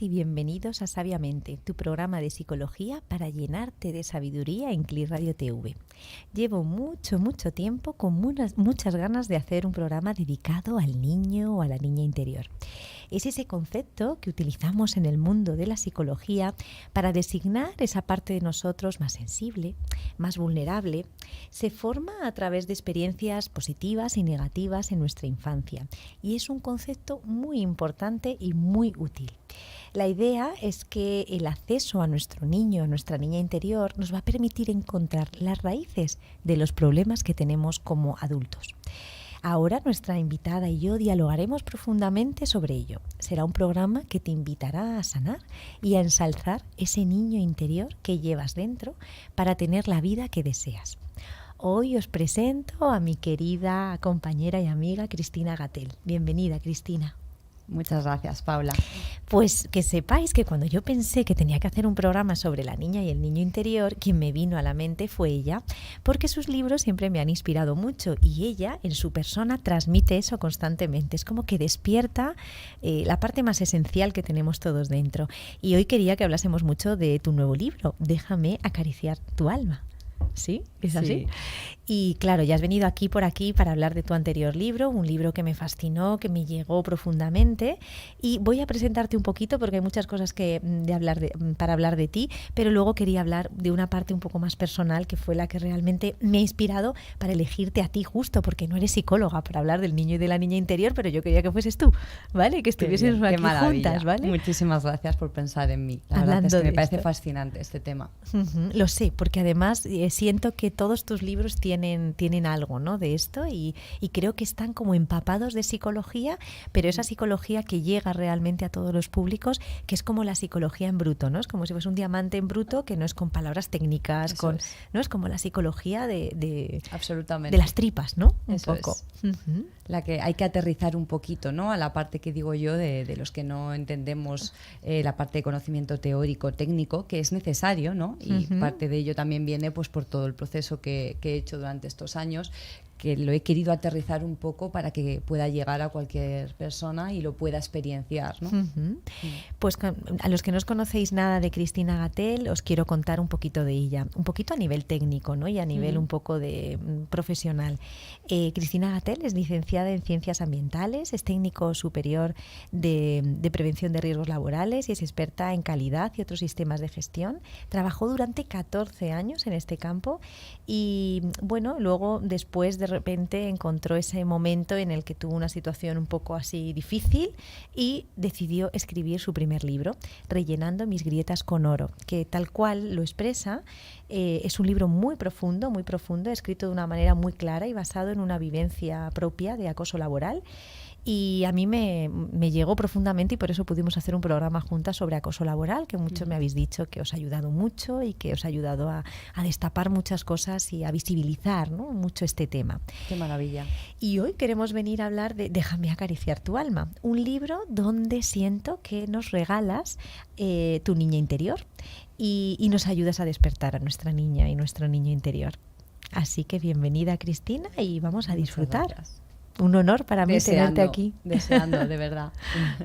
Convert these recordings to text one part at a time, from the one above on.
y bienvenidos a Sabiamente, tu programa de psicología para llenarte de sabiduría en CLI Radio TV. Llevo mucho tiempo con muchas ganas de hacer un programa dedicado al niño o a la niña interior. Es ese concepto que utilizamos en el mundo de la psicología para designar esa parte de nosotros más sensible, más vulnerable. Se forma a través de experiencias positivas y negativas en nuestra infancia y es un concepto muy importante y muy útil. La idea es que el acceso a nuestro niño, a nuestra niña interior, nos va a permitir encontrar las raíces de los problemas que tenemos como adultos. Ahora nuestra invitada y yo dialogaremos profundamente sobre ello. Será un programa que te invitará a sanar y a ensalzar ese niño interior que llevas dentro para tener la vida que deseas. Hoy os presento a mi querida compañera y amiga Cristina Gatel. Bienvenida, Cristina. Muchas gracias, Paula. Pues que sepáis que cuando yo pensé que tenía que hacer un programa sobre la niña y el niño interior, quien me vino a la mente fue ella, porque sus libros siempre me han inspirado mucho y ella en su persona transmite eso constantemente. Es como que despierta la parte más esencial que tenemos todos dentro. Y hoy quería que hablásemos mucho de tu nuevo libro, Déjame acariciar tu alma. ¿Sí? ¿Es así? Sí. Y claro, ya has venido por aquí para hablar de tu anterior libro, un libro que me fascinó, que me llegó profundamente, y voy a presentarte un poquito porque hay muchas cosas para hablar de ti, pero luego quería hablar de una parte un poco más personal que fue la que realmente me ha inspirado para elegirte a ti justo, porque no eres psicóloga para hablar del niño y de la niña interior, pero yo quería que fueses tú, ¿vale? Que estuviésemos aquí juntas, ¿vale? Muchísimas gracias por pensar en mí. La Hablando verdad es que me de parece esto. Fascinante este tema. Lo sé, porque además siento que todos tus libros tienen algo, ¿no?, de esto y creo que están como empapados de psicología, pero esa psicología que llega realmente a todos los públicos, que es como la psicología en bruto, ¿no? Es como si fuese un diamante en bruto que no es con palabras técnicas, ¿no? Es como la psicología Absolutamente. de las tripas, ¿no? Un Eso poco. es. La que hay que aterrizar un poquito, ¿no?, a la parte que digo yo de los que no entendemos la parte de conocimiento teórico, técnico, que es necesario, ¿no? Y parte de ello también viene pues por todo el proceso que he hecho durante estos años, que lo he querido aterrizar un poco para que pueda llegar a cualquier persona y lo pueda experienciar, ¿no? Pues a los que no os conocéis nada de Cristina Gatel, os quiero contar un poquito de ella, un poquito a nivel técnico, ¿no?, y a nivel un poco de profesional. Cristina Gatel es licenciada en Ciencias Ambientales, es técnico superior de prevención de riesgos laborales y es experta en calidad y otros sistemas de gestión. Trabajó durante 14 años en este campo y, bueno, luego después de repente encontró ese momento en el que tuvo una situación un poco así difícil y decidió escribir su primer libro, Rellenando mis grietas con oro, que tal cual lo expresa, es un libro muy profundo, escrito de una manera muy clara y basado en una vivencia propia de acoso laboral. Y a mí me llegó profundamente y por eso pudimos hacer un programa juntas sobre acoso laboral, que muchos me habéis dicho que os ha ayudado mucho y que os ha ayudado a destapar muchas cosas y a visibilizar, ¿no?, mucho este tema. Qué maravilla. Y hoy queremos venir a hablar de Déjame acariciar tu alma, un libro donde siento que nos regalas tu niña interior y nos ayudas a despertar a nuestra niña y nuestro niño interior. Así que bienvenida, Cristina, y vamos a disfrutar. Muchas gracias. Un honor para mí tenerte aquí. Deseando, de verdad.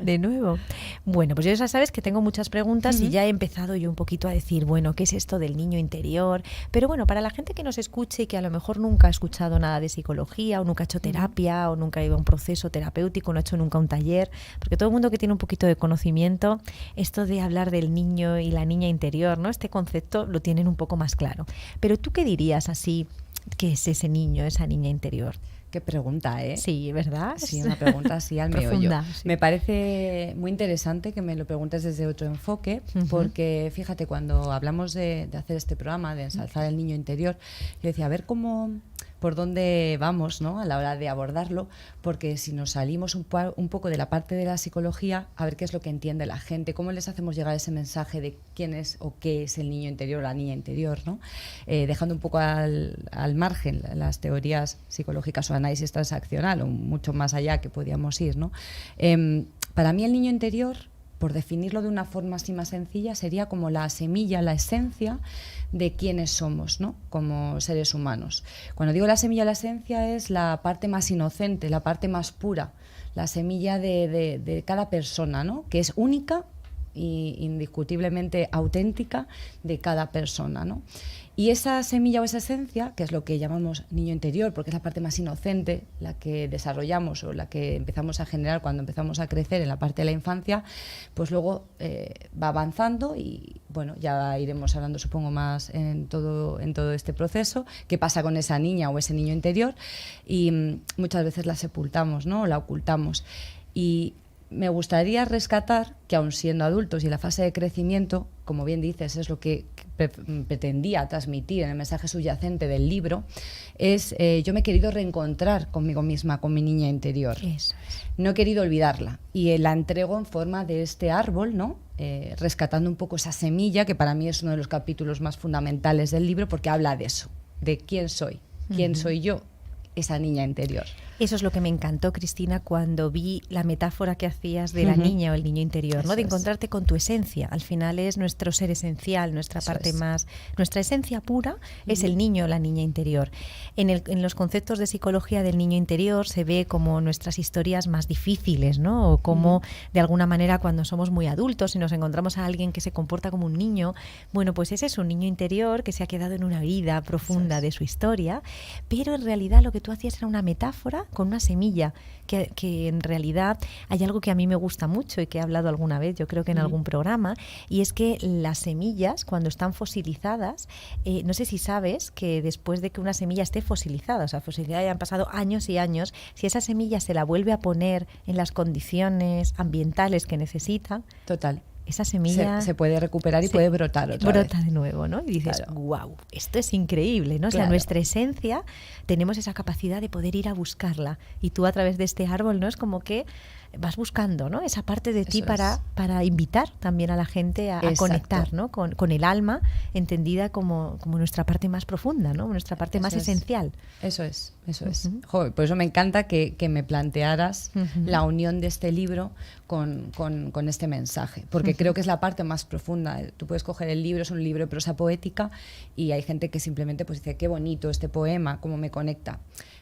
De nuevo. Bueno, pues ya sabes que tengo muchas preguntas y ya he empezado yo un poquito a decir, bueno, ¿qué es esto del niño interior? Pero bueno, para la gente que nos escuche y que a lo mejor nunca ha escuchado nada de psicología o nunca ha hecho terapia o nunca ha ido a un proceso terapéutico, no ha hecho nunca un taller, porque todo el mundo que tiene un poquito de conocimiento, esto de hablar del niño y la niña interior, ¿no?, este concepto lo tienen un poco más claro. Pero ¿tú qué dirías así, qué es ese niño, esa niña interior? Qué pregunta, ¿eh? Sí, ¿verdad? Sí, una pregunta así al meollo. Profunda, sí. Me parece muy interesante que me lo preguntes desde otro enfoque, porque fíjate, cuando hablamos de hacer este programa, de ensalzar el niño interior, yo decía, a ver por dónde vamos, ¿no?, a la hora de abordarlo, porque si nos salimos un poco de la parte de la psicología, a ver qué es lo que entiende la gente, cómo les hacemos llegar ese mensaje de quién es o qué es el niño interior o la niña interior, ¿no? Dejando un poco al margen las teorías psicológicas o análisis transaccional, o mucho más allá que podíamos ir, ¿no? Para mí el niño interior, por definirlo de una forma así más sencilla, sería como la semilla, la esencia de quiénes somos, ¿no?, como seres humanos. Cuando digo la semilla, la esencia es la parte más inocente, la parte más pura, la semilla de cada persona, ¿no?, que es única y indiscutiblemente auténtica de cada persona, ¿no? Y esa semilla o esa esencia, que es lo que llamamos niño interior, porque es la parte más inocente, la que desarrollamos o la que empezamos a generar cuando empezamos a crecer en la parte de la infancia, pues luego va avanzando y bueno, ya iremos hablando supongo más en todo este proceso, qué pasa con esa niña o ese niño interior, y muchas veces la sepultamos, ¿no? O la ocultamos. Y me gustaría rescatar que aun siendo adultos y la fase de crecimiento, como bien dices, es lo que pretendía transmitir en el mensaje subyacente del libro, es yo me he querido reencontrar conmigo misma, con mi niña interior. Eso es. No he querido olvidarla y la entrego en forma de este árbol, ¿no? Rescatando un poco esa semilla, que para mí es uno de los capítulos más fundamentales del libro, porque habla de eso, de quién soy soy yo, esa niña interior. Eso es lo que me encantó, Cristina, cuando vi la metáfora que hacías de la niña o el niño interior, ¿no? De encontrarte con tu esencia. Al final es nuestro ser esencial, nuestra parte más, nuestra esencia pura es el niño o la niña interior. En los conceptos de psicología del niño interior se ve como nuestras historias más difíciles, ¿no? O como de alguna manera cuando somos muy adultos y nos encontramos a alguien que se comporta como un niño, bueno, pues ese es un niño interior que se ha quedado en una herida profunda de su historia, pero en realidad lo que tú hacías era una metáfora con una semilla, que en realidad hay algo que a mí me gusta mucho y que he hablado alguna vez, yo creo que en algún programa, y es que las semillas, cuando están fosilizadas, no sé si sabes que después de que una semilla esté fosilizada, o sea, fosilizada y han pasado años y años, si esa semilla se la vuelve a poner en las condiciones ambientales que necesita, total, esa semilla se puede recuperar y puede brotar otra vez. Brota de nuevo, ¿no? Y dices, wow, esto es increíble, ¿no? O sea, nuestra esencia, tenemos esa capacidad de poder ir a buscarla. Y tú a través de este árbol, ¿no? Es como que vas buscando, ¿no? Esa parte de ti para invitar también a la gente a conectar, ¿no? Con el alma, entendida como nuestra parte más profunda, ¿no? Nuestra parte más esencial. Eso es. Joder, por eso me encanta que me plantearas la unión de este libro con este mensaje, porque creo que es la parte más profunda. Tú puedes coger el libro, es un libro de prosa poética, y hay gente que simplemente pues dice, qué bonito este poema, cómo me conecta.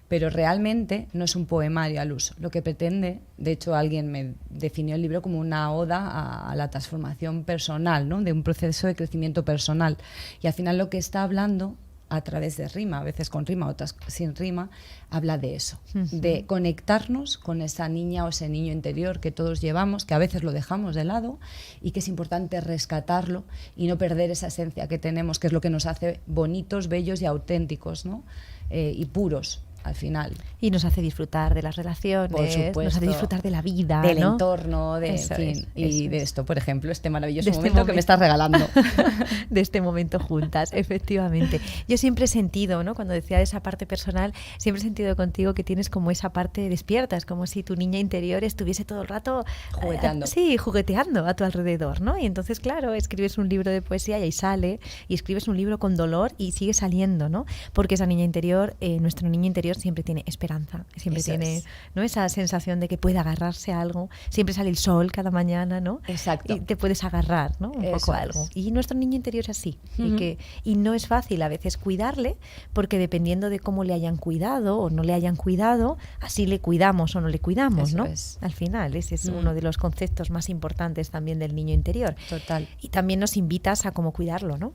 Pero realmente no es un poemario al uso. Lo que pretende, de hecho alguien me definió el libro como una oda a la transformación personal, ¿no? De un proceso de crecimiento personal. Y al final lo que está hablando, a través de rima, a veces con rima, otras sin rima, habla de eso, de conectarnos con esa niña o ese niño interior que todos llevamos, que a veces lo dejamos de lado y que es importante rescatarlo y no perder esa esencia que tenemos, que es lo que nos hace bonitos, bellos y auténticos, ¿no? Y puros al final. Y nos hace disfrutar de las relaciones, por supuesto, nos hace disfrutar de la vida, del ¿no? entorno, Eso en fin, y de esto, por ejemplo, este maravilloso de momento que me estás regalando. De este momento juntas, efectivamente. Yo siempre he sentido, ¿no? Cuando decía de esa parte personal, siempre he sentido contigo que tienes como esa parte despierta, es como si tu niña interior estuviese todo el rato jugueteando. Sí, jugueteando a tu alrededor, ¿no? Y entonces, claro, escribes un libro de poesía y ahí sale, y escribes un libro con dolor y sigue saliendo, ¿no? Porque esa niña interior, nuestro niño interior siempre tiene esperanza, siempre Eso tiene, ¿no? Esa sensación de que puede agarrarse a algo, siempre sale el sol cada mañana, ¿no? Exacto. Y te puedes agarrar, ¿no? Un poco a algo. Y nuestro niño interior es así, y no es fácil a veces cuidarle, porque dependiendo de cómo le hayan cuidado o no le hayan cuidado, así le cuidamos o no le cuidamos, Eso ¿no? es. Al final, ese es uno de los conceptos más importantes también del niño interior. Total. Y también nos invitas a cómo cuidarlo, ¿no?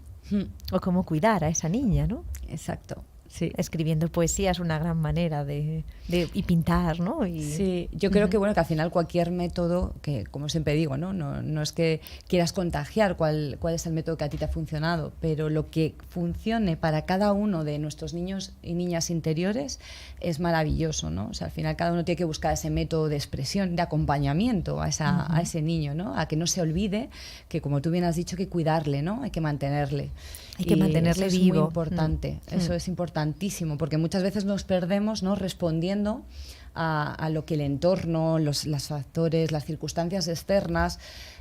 O cómo cuidar a esa niña, ¿no? Exacto. Sí. Escribiendo poesía es una gran manera y pintar, ¿no? Sí, yo creo que bueno, que al final cualquier método, que como siempre digo, no es que quieras contagiar cuál es el método que a ti te ha funcionado, pero lo que funcione para cada uno de nuestros niños y niñas interiores es maravilloso, ¿no? O sea, al final cada uno tiene que buscar ese método de expresión, de acompañamiento a ese niño, ¿no? A que no se olvide que, como tú bien has dicho, hay que cuidarle, ¿no? Hay que mantenerle. Hay que mantenerle eso vivo. Es muy importante, eso es importantísimo, porque muchas veces nos perdemos, ¿no? Respondiendo a lo que el entorno, los factores, las circunstancias externas,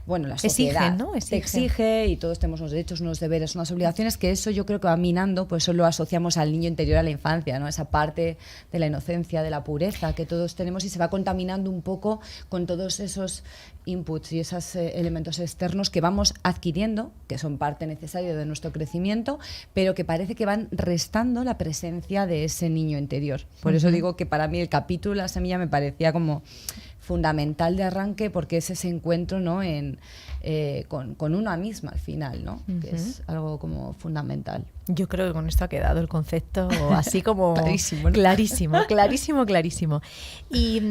bueno, la sociedad exige, ¿no? exige, y todos tenemos unos derechos, unos deberes, unas obligaciones, que eso yo creo que va minando, pues eso lo asociamos al niño interior, a la infancia, ¿no? Esa parte de la inocencia, de la pureza que todos tenemos, y se va contaminando un poco con todos esos inputs y esos elementos externos que vamos adquiriendo, que son parte necesaria de nuestro crecimiento, pero que parece que van restando la presencia de ese niño interior. Por eso digo que para mí el capítulo La semilla me parecía como fundamental de arranque, porque es ese encuentro, ¿no? Con una misma al final, ¿no? Que es algo como fundamental. Yo creo que con esto ha quedado el concepto así como clarísimo, ¿no? Clarísimo. Y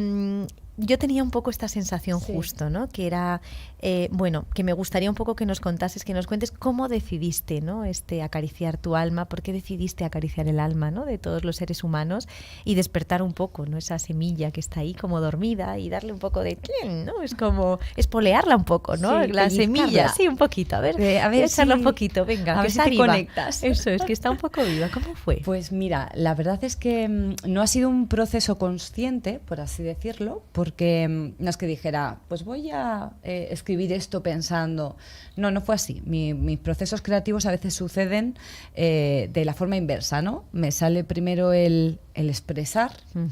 yo tenía un poco esta sensación justo, ¿no? Que era, que me gustaría un poco que nos contases, que nos cuentes cómo decidiste, ¿no? Acariciar tu alma, por qué decidiste acariciar el alma, ¿no? De todos los seres humanos y despertar un poco, ¿no? Esa semilla que está ahí como dormida y darle un poco de, ¿no? Es como espolearla un poco, ¿no? Sí, la semilla, sí, un poquito. A ver echarla un poquito, venga, a ver si te conectas. Eso es, que está un poco viva. ¿Cómo fue? Pues mira, la verdad es que no ha sido un proceso consciente, por así decirlo, porque no es que dijera, pues voy a escribir esto pensando. No fue así. Mis procesos creativos a veces suceden de la forma inversa, ¿no? Me sale primero el expresar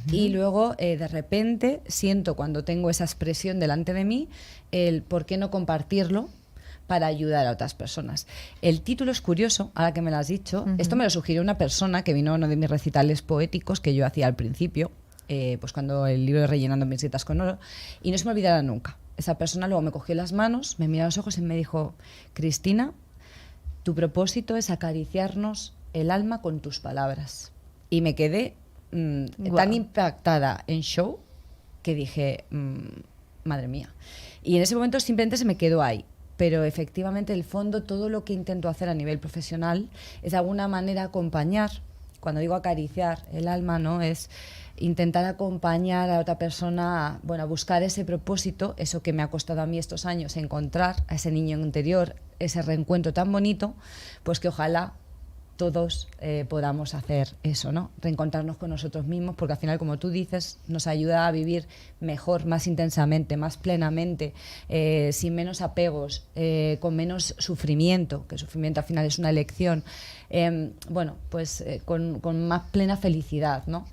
y luego de repente siento, cuando tengo esa expresión delante de mí, el por qué no compartirlo para ayudar a otras personas. El título es curioso, ahora que me lo has dicho. Esto me lo sugirió una persona que vino a uno de mis recitales poéticos que yo hacía al principio, pues cuando el libro de Rellenando mis grietas con oro, y no se me olvidará nunca. Esa persona luego me cogió las manos, me miró a los ojos y me dijo: Cristina, tu propósito es acariciarnos el alma con tus palabras. Y me quedé tan impactada en show que dije, madre mía. Y en ese momento simplemente se me quedó ahí. Pero efectivamente, el fondo, todo lo que intento hacer a nivel profesional es de alguna manera acompañar. Cuando digo acariciar el alma, ¿no? Es intentar acompañar a otra persona a buscar ese propósito, eso que me ha costado a mí estos años, encontrar a ese niño interior, ese reencuentro tan bonito, pues que ojalá todos podamos hacer eso, ¿no? Reencontrarnos con nosotros mismos, porque al final, como tú dices, nos ayuda a vivir mejor, más intensamente, más plenamente, sin menos apegos, con menos sufrimiento, que el sufrimiento al final es una elección, con más plena felicidad, ¿no?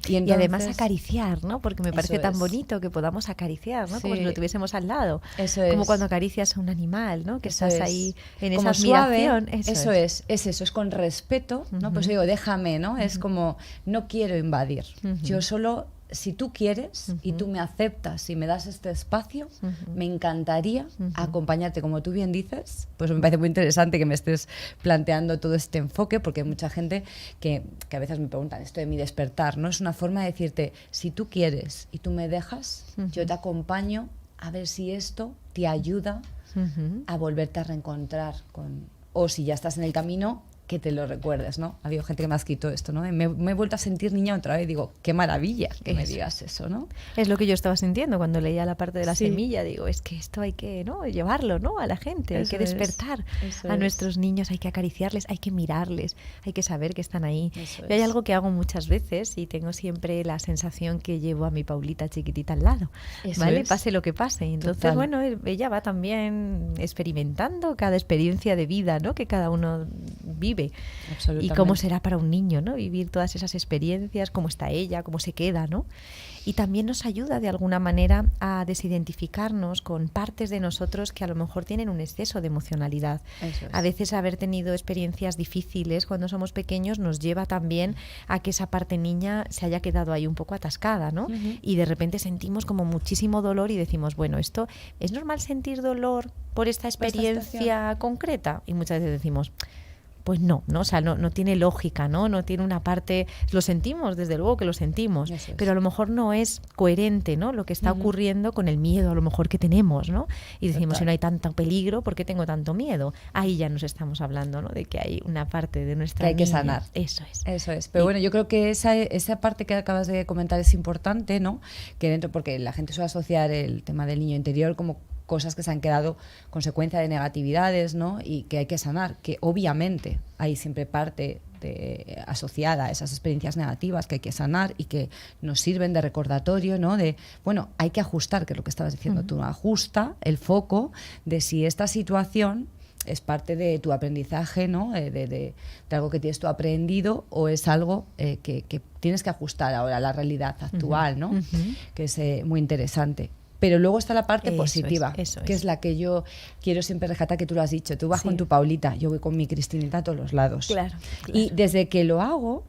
Y además acariciar, ¿no? Porque me parece tan bonito que podamos acariciar, ¿no? Sí. Como si lo tuviésemos al lado. Eso es. Como cuando acaricias a un animal, ¿no? Que eso estás es. ahí en como esa admiración. Suave, es con respeto, ¿no? Pues digo, déjame, ¿no? Es como, no quiero invadir. Yo solo, si tú quieres y tú me aceptas y me das este espacio, me encantaría acompañarte, como tú bien dices. Pues me parece muy interesante que me estés planteando todo este enfoque, porque hay mucha gente que a veces me preguntan esto de mi despertar, ¿no? Es una forma de decirte, si tú quieres y tú me dejas, yo te acompaño a ver si esto te ayuda a volverte a reencontrar con... O si ya estás en el camino, que te lo recuerdes, ¿no? Ha habido gente que me ha escrito esto, ¿no? Me he vuelto a sentir niña otra vez. Digo, qué maravilla que me digas eso, ¿no? Es lo que yo estaba sintiendo cuando leía la parte de la semilla. Digo, es que esto hay que, ¿no? Llevarlo, ¿no? A la gente, hay que despertar a nuestros niños, hay que acariciarles, hay que mirarles, hay que saber que están ahí. Y hay algo que hago muchas veces y tengo siempre la sensación que llevo a mi Paulita chiquitita al lado, ¿vale? Pase lo que pase. Y entonces, ella va también experimentando cada experiencia de vida, ¿no? Que cada uno vive. Y cómo será para un niño, ¿no? Vivir todas esas experiencias, cómo está ella, cómo se queda, ¿no? Y también nos ayuda de alguna manera a desidentificarnos con partes de nosotros que a lo mejor tienen un exceso de emocionalidad. A veces haber tenido experiencias difíciles cuando somos pequeños nos lleva también a que esa parte niña se haya quedado ahí un poco atascada, ¿no? Y de repente sentimos como muchísimo dolor y decimos, bueno, esto ¿es normal sentir dolor por esta experiencia concreta? Y muchas veces decimos, pues no, o sea, no tiene lógica, no tiene una parte, lo sentimos, desde luego que lo sentimos, pero a lo mejor no es coherente, ¿no? Lo que está ocurriendo con el miedo a lo mejor que tenemos, ¿no? Y decimos, si no hay tanto peligro, ¿por qué tengo tanto miedo? Ahí ya nos estamos hablando, ¿no? De que hay una parte de nuestra que hay niña. Que sanar. Eso es. Pero bueno, yo creo que esa parte que acabas de comentar es importante, ¿no? Que dentro, porque la gente suele asociar el tema del niño interior como cosas que se han quedado consecuencia de negatividades, ¿no? Y que hay que sanar, que obviamente hay siempre parte asociada a esas experiencias negativas que hay que sanar y que nos sirven de recordatorio, ¿no? De, hay que ajustar, que es lo que estabas diciendo tú, ajusta el foco de si esta situación es parte de tu aprendizaje, ¿no? De algo que tienes tú aprendido, o es algo que tienes que ajustar ahora a la realidad actual, ¿no? Que es muy interesante. Pero luego está la parte positiva, que es la que yo quiero siempre rescatar, que tú lo has dicho. Tú vas con tu Paulita, yo voy con mi Cristinita a todos los lados. Claro. Y desde que lo hago,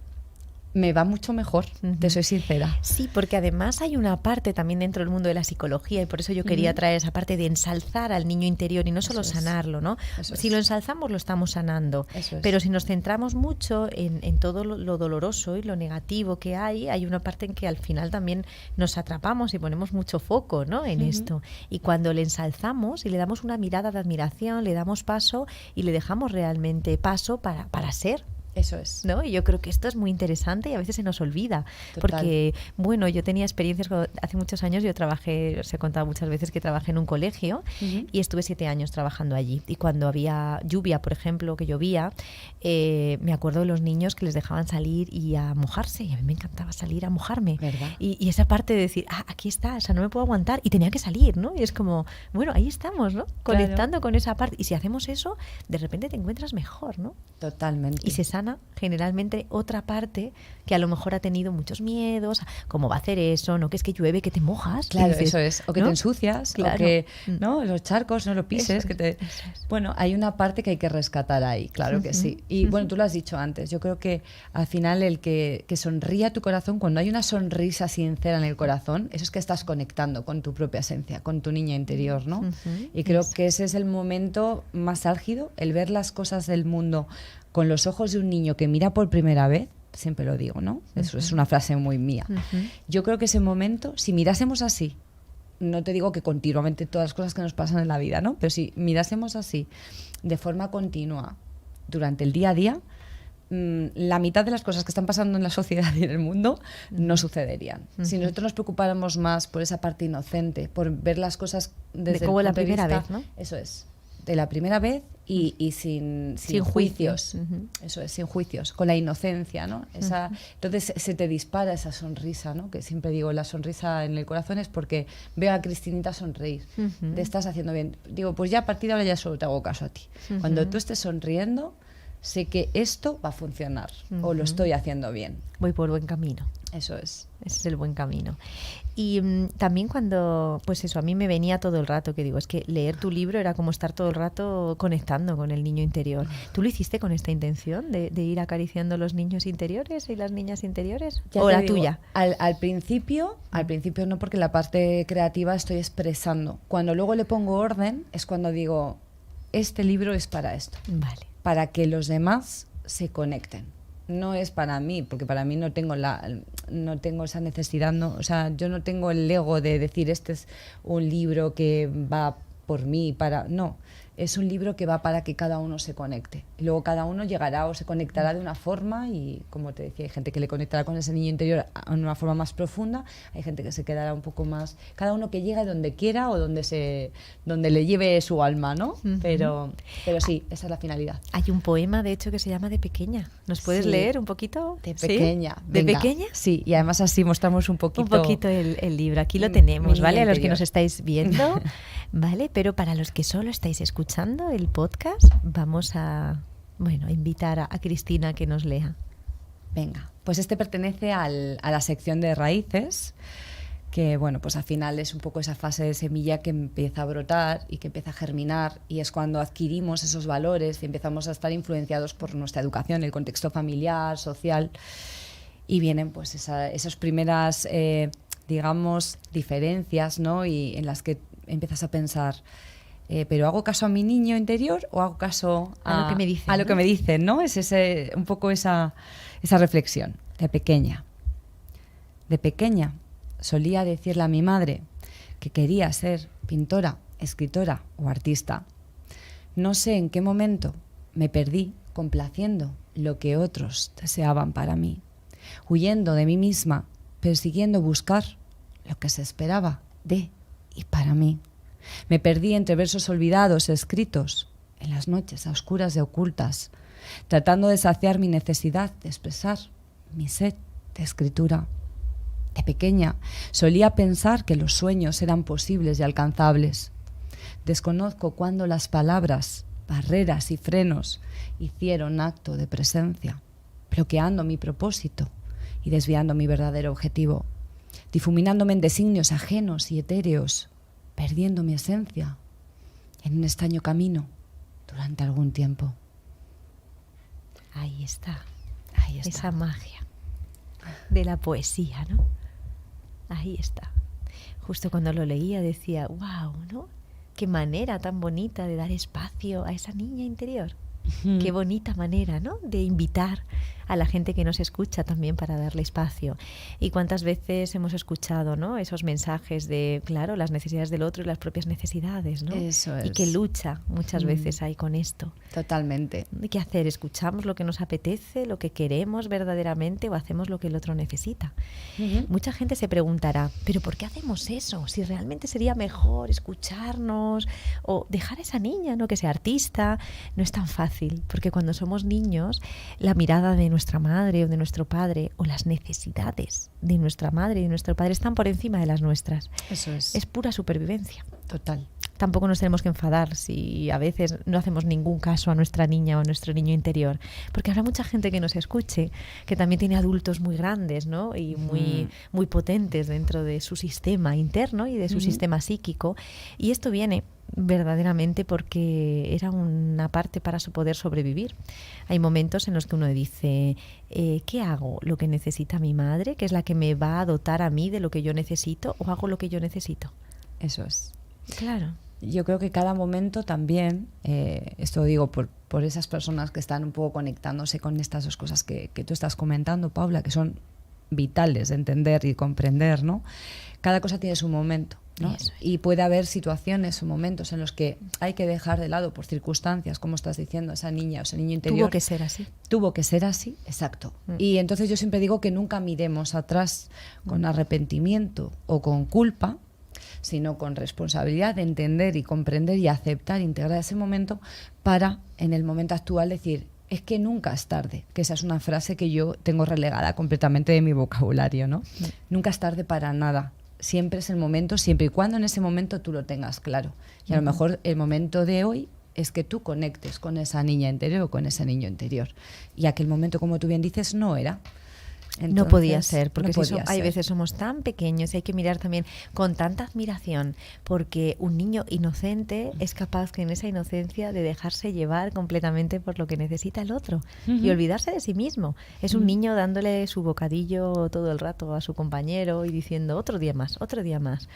me va mucho mejor, te soy sincera. Sí, porque además hay una parte también dentro del mundo de la psicología, y por eso yo quería traer esa parte de ensalzar al niño interior y no solo sanarlo, ¿no? Si lo ensalzamos, lo estamos sanando. Pero si nos centramos mucho en todo lo doloroso y lo negativo que hay una parte en que al final también nos atrapamos y ponemos mucho foco, ¿no? En esto. Y cuando le ensalzamos y le damos una mirada de admiración, le damos paso y le dejamos realmente paso para ser. Eso es. ¿No? Y yo creo que esto es muy interesante y a veces se nos olvida. Total. Porque, bueno, yo tenía experiencias, hace muchos años yo trabajé, os he contado muchas veces que trabajé en un colegio y estuve 7 años trabajando allí. Y cuando había lluvia, por ejemplo, que llovía, me acuerdo de los niños que les dejaban salir y a mojarse. Y a mí me encantaba salir a mojarme. Y esa parte de decir, aquí está, o sea, no me puedo aguantar. Y tenía que salir, ¿no? Y es como, bueno, ahí estamos, ¿no? Conectando con esa parte. Y si hacemos eso, de repente te encuentras mejor, ¿no? Totalmente. Y se sana generalmente otra parte que a lo mejor ha tenido muchos miedos, cómo va a hacer eso, no que es que llueve, que te mojas. Claro, dices, eso es. O que, ¿no?, te ensucias, o que no los charcos no lo pises. Bueno, hay una parte que hay que rescatar ahí, claro que sí. Y bueno, tú lo has dicho antes, yo creo que al final el que sonría tu corazón, cuando hay una sonrisa sincera en el corazón, eso es que estás conectando con tu propia esencia, con tu niña interior, ¿no? Y creo que ese es el momento más álgido, el ver las cosas del mundo con los ojos de un niño que mira por primera vez, siempre lo digo, ¿no? Eso es una frase muy mía. Yo creo que ese momento, si mirásemos así, no te digo que continuamente todas las cosas que nos pasan en la vida, ¿no? Pero si mirásemos así, de forma continua, durante el día a día, la mitad de las cosas que están pasando en la sociedad y en el mundo no sucederían. Si nosotros nos preocupáramos más por esa parte inocente, por ver las cosas desde como el la punto de primera vista, vez, ¿no? Eso es. De la primera vez y sin juicios. Eso es, sin juicios, con la inocencia, ¿no? Entonces se te dispara esa sonrisa, ¿no? Que siempre digo, la sonrisa en el corazón es porque veo a Cristinita sonreír. Te estás haciendo bien. Digo, pues ya a partir de ahora ya solo te hago caso a ti. Cuando tú estés sonriendo, sé que esto va a funcionar o lo estoy haciendo bien. Voy por buen camino. Eso es. Ese es el buen camino. Y también cuando, pues eso, a mí me venía todo el rato, que digo, es que leer tu libro era como estar todo el rato conectando con el niño interior. ¿Tú lo hiciste con esta intención de ir acariciando los niños interiores y las niñas interiores? Ya ¿O la digo, tuya? Al principio no, porque la parte creativa estoy expresando. Cuando luego le pongo orden es cuando digo, este libro es para esto. Vale. Para que los demás se conecten. No es para mí, porque para mí no tengo esa necesidad, no, o sea, yo no tengo el ego de decir este es un libro que va por mí, no, es un libro que va para que cada uno se conecte. Y luego cada uno llegará o se conectará de una forma y, como te decía, hay gente que le conectará con ese niño interior de una forma más profunda, hay gente que se quedará un poco más, cada uno que llegue donde quiera o donde le lleve su alma, ¿no? Pero sí, esa es la finalidad. Hay un poema, de hecho, que se llama De pequeña. ¿Nos puedes leer un poquito? De pequeña. ¿Sí? ¿De pequeña? Sí, y además así mostramos un poquito el libro. Aquí lo tenemos, ¿vale? interior. A los que nos estáis viendo, ¿vale? Pero para los que solo estáis escuchando el podcast, vamos a invitar a Cristina a que nos lea. Venga, pues este pertenece a la sección de raíces, que bueno, pues al final es un poco esa fase de semilla que empieza a brotar y que empieza a germinar, y es cuando adquirimos esos valores y empezamos a estar influenciados por nuestra educación, el contexto familiar, social, y vienen pues esas primeras, digamos, diferencias, ¿no? Y en las que empiezas a pensar, ¿pero hago caso a mi niño interior o hago caso a lo que me dicen? A lo que me dicen, ¿no? Es un poco esa reflexión. De pequeña solía decirle a mi madre que quería ser pintora, escritora o artista. No sé en qué momento me perdí complaciendo lo que otros deseaban para mí, huyendo de mí misma, persiguiendo buscar lo que se esperaba de y para mí. Me perdí entre versos olvidados, escritos en las noches a oscuras y ocultas, tratando de saciar mi necesidad de expresar mi sed de escritura. De pequeña solía pensar que los sueños eran posibles y alcanzables. Desconozco cuándo las palabras, barreras y frenos hicieron acto de presencia, bloqueando mi propósito y desviando mi verdadero objetivo, difuminándome en designios ajenos y etéreos, perdiendo mi esencia en un extraño camino durante algún tiempo. Ahí está. Esa magia. de la poesía, ¿no? Ahí está. Justo cuando lo leía decía, wow, ¿no? Qué manera tan bonita de dar espacio a esa niña interior. Qué bonita manera, ¿no? De invitar a la gente que nos escucha también para darle espacio. Y cuántas veces hemos escuchado, ¿no? Esos mensajes de, claro, las necesidades del otro y las propias necesidades, ¿no? Eso es. Y qué lucha muchas veces hay con esto. Totalmente. ¿Qué hacer? ¿Escuchamos lo que nos apetece, lo que queremos verdaderamente o hacemos lo que el otro necesita? Mucha gente se preguntará, ¿pero por qué hacemos eso? Si realmente sería mejor escucharnos o dejar a esa niña, ¿no? Que sea artista. No es tan fácil, porque cuando somos niños, la mirada de nuestra madre o de nuestro padre o las necesidades de nuestra madre y de nuestro padre están por encima de las nuestras. Eso es. Es pura supervivencia. Total. Tampoco nos tenemos que enfadar si a veces no hacemos ningún caso a nuestra niña o a nuestro niño interior, porque habrá mucha gente que nos escuche que también tiene adultos muy grandes, ¿no? Y muy potentes dentro de su sistema interno y de su sistema psíquico, y esto viene verdaderamente porque era una parte para poder sobrevivir. Hay momentos en los que uno dice, ¿qué hago? ¿Lo que necesita mi madre, que es la que me va a dotar a mí de lo que yo necesito, o hago lo que yo necesito? Eso es. Claro. Yo creo que cada momento también, esto digo por esas personas que están un poco conectándose con estas dos cosas que tú estás comentando, Paula, que son vitales de entender y comprender, ¿no? Cada cosa tiene su momento, ¿no? Y puede haber situaciones o momentos en los que hay que dejar de lado por circunstancias, como estás diciendo, esa niña o ese niño interior. Tuvo que ser así. Tuvo que ser así, exacto. Y entonces yo siempre digo que nunca miremos atrás con arrepentimiento o con culpa, sino con responsabilidad de entender y comprender y aceptar, integrar ese momento para, en el momento actual, decir, es que nunca es tarde, que esa es una frase que yo tengo relegada completamente de mi vocabulario, ¿no? Nunca es tarde para nada, siempre es el momento, siempre y cuando en ese momento tú lo tengas claro. Y a lo mejor el momento de hoy es que tú conectes con esa niña interior o con ese niño interior. Y aquel momento, como tú bien dices, no era. Entonces, no podía ser, porque no podía hay ser. veces somos tan pequeños y hay que mirar también con tanta admiración, porque un niño inocente es capaz que en esa inocencia de dejarse llevar completamente por lo que necesita el otro y olvidarse de sí mismo. Es un niño dándole su bocadillo todo el rato a su compañero y diciendo otro día más, otro día más.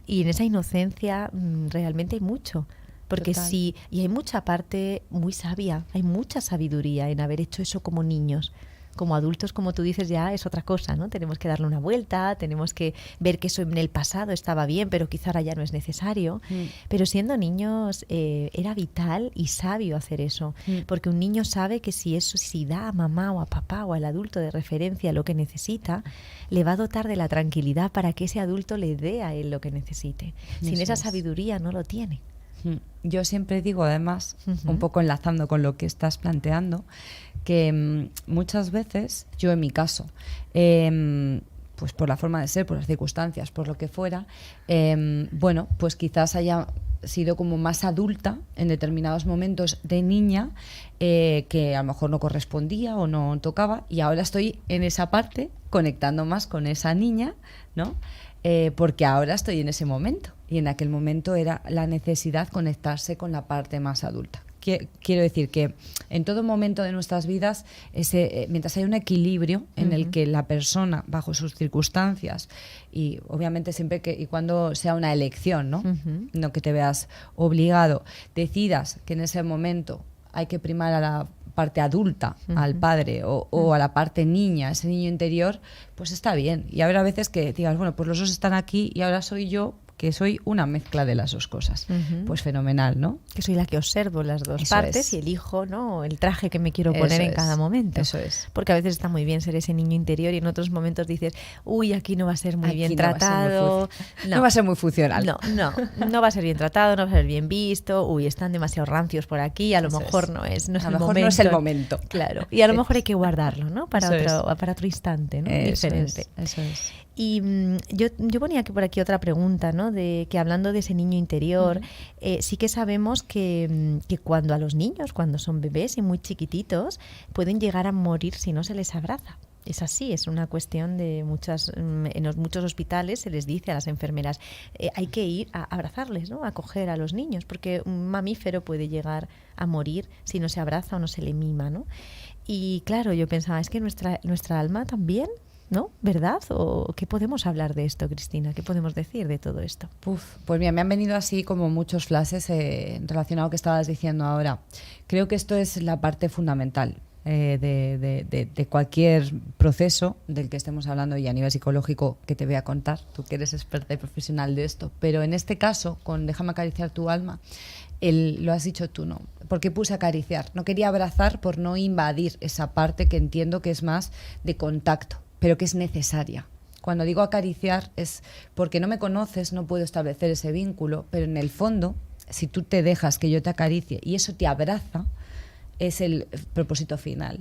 Y en esa inocencia realmente hay mucho. Porque Total. sí, y hay mucha parte muy sabia, hay mucha sabiduría en haber hecho eso como niños. Como adultos, como tú dices, ya es otra cosa, ¿no? Tenemos que darle una vuelta, tenemos que ver que eso en el pasado estaba bien, pero quizá ahora ya no es necesario. Pero siendo niños era vital y sabio hacer eso, porque un niño sabe que si da a mamá o a papá o al adulto de referencia lo que necesita, le va a dotar de la tranquilidad para que ese adulto le dé a él lo que necesite. Sin esa sabiduría no lo tiene. Yo siempre digo, además, un poco enlazando con lo que estás planteando, que muchas veces, yo en mi caso, pues por la forma de ser, por las circunstancias, por lo que fuera, bueno, pues quizás haya sido como más adulta en determinados momentos de niña, que a lo mejor no correspondía o no tocaba, y ahora estoy en esa parte conectando más con esa niña, ¿no? Porque ahora estoy en ese momento, y en aquel momento era la necesidad conectarse con la parte más adulta. Quiero decir que en todo momento de nuestras vidas, mientras hay un equilibrio en el que la persona, bajo sus circunstancias, y obviamente siempre y cuando sea una elección, ¿no? No que te veas obligado, decidas que en ese momento hay que primar a la parte adulta, al padre, o a la parte niña, ese niño interior, pues está bien. Y habrá veces que digas, bueno, pues los dos están aquí y ahora soy yo, que soy una mezcla de las dos cosas. Pues fenomenal, ¿no? Que soy la que observo las dos Eso partes es. y elijo, ¿no?, el traje que me quiero poner en cada momento. Eso es. Porque a veces está muy bien ser ese niño interior y en otros momentos dices, uy, aquí no va a ser muy Aquí bien no va a ser muy tratado. no va a ser muy funcional. No va a ser bien tratado, no va a ser bien visto. Uy, están demasiado rancios por aquí, a lo Eso mejor es. no es A el lo mejor momento. no es el momento. Claro. Y a lo mejor hay que guardarlo, ¿no? Para otro instante, ¿no? Diferente. Eso es. Y yo ponía por aquí otra pregunta, ¿no? De que hablando de ese niño interior, sí que sabemos que cuando a los niños, cuando son bebés y muy chiquititos, pueden llegar a morir si no se les abraza. Es así, es una cuestión de en muchos hospitales se les dice a las enfermeras, hay que ir a abrazarles, ¿no? A acoger a los niños, porque un mamífero puede llegar a morir si no se abraza o no se le mima, ¿no? Y claro, yo pensaba, es que nuestra alma también ¿no? ¿Verdad? ¿O qué podemos hablar de esto, Cristina? ¿Qué podemos decir de todo esto? Pues mira, me han venido así como muchos flashes relacionado a lo que estabas diciendo ahora. Creo que esto es la parte fundamental de cualquier proceso del que estemos hablando, y a nivel psicológico que te voy a contar, tú que eres experta y profesional de esto. Pero en este caso, con Déjame acariciar tu alma, lo has dicho tú, ¿no? ¿Por qué puse acariciar? No quería abrazar por no invadir esa parte que entiendo que es más de contacto, pero que es necesaria. Cuando digo acariciar es porque no me conoces, no puedo establecer ese vínculo, pero en el fondo, si tú te dejas que yo te acaricie y eso te abraza, es el propósito final.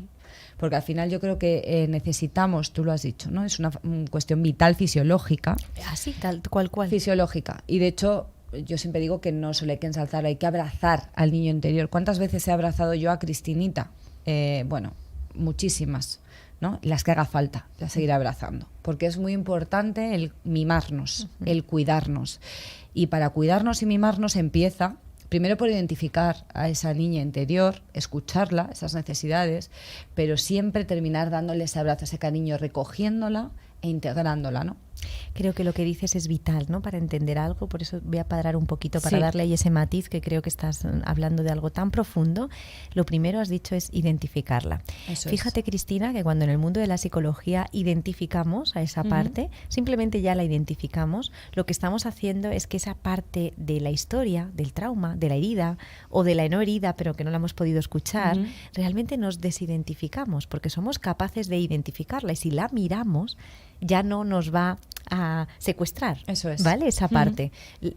Porque al final yo creo que necesitamos, tú lo has dicho, ¿no? Es una cuestión vital, fisiológica. Así, tal cual. Fisiológica. Y de hecho, yo siempre digo que no solo hay que ensalzarlo, hay que abrazar al niño interior. ¿Cuántas veces he abrazado yo a Cristinita? Bueno, muchísimas, ¿no? Las que haga falta, las seguiré abrazando. Porque es muy importante el mimarnos, el cuidarnos. Y para cuidarnos y mimarnos empieza primero por identificar a esa niña interior, escucharla, esas necesidades, pero siempre terminar dándole ese abrazo, ese cariño, recogiéndola e integrándola, ¿no? Creo que lo que dices es vital, ¿no? Para entender algo, por eso voy a parar un poquito para darle ahí ese matiz, que creo que estás hablando de algo tan profundo. Lo primero has dicho es identificarla. Fíjate, Cristina, que cuando en el mundo de la psicología identificamos a esa parte, simplemente ya la identificamos, lo que estamos haciendo es que esa parte de la historia, del trauma, de la herida o de la no herida, pero que no la hemos podido escuchar, realmente nos desidentificamos porque somos capaces de identificarla, y si la miramos ya no nos va a secuestrar. Eso es. ¿Vale? Esa parte.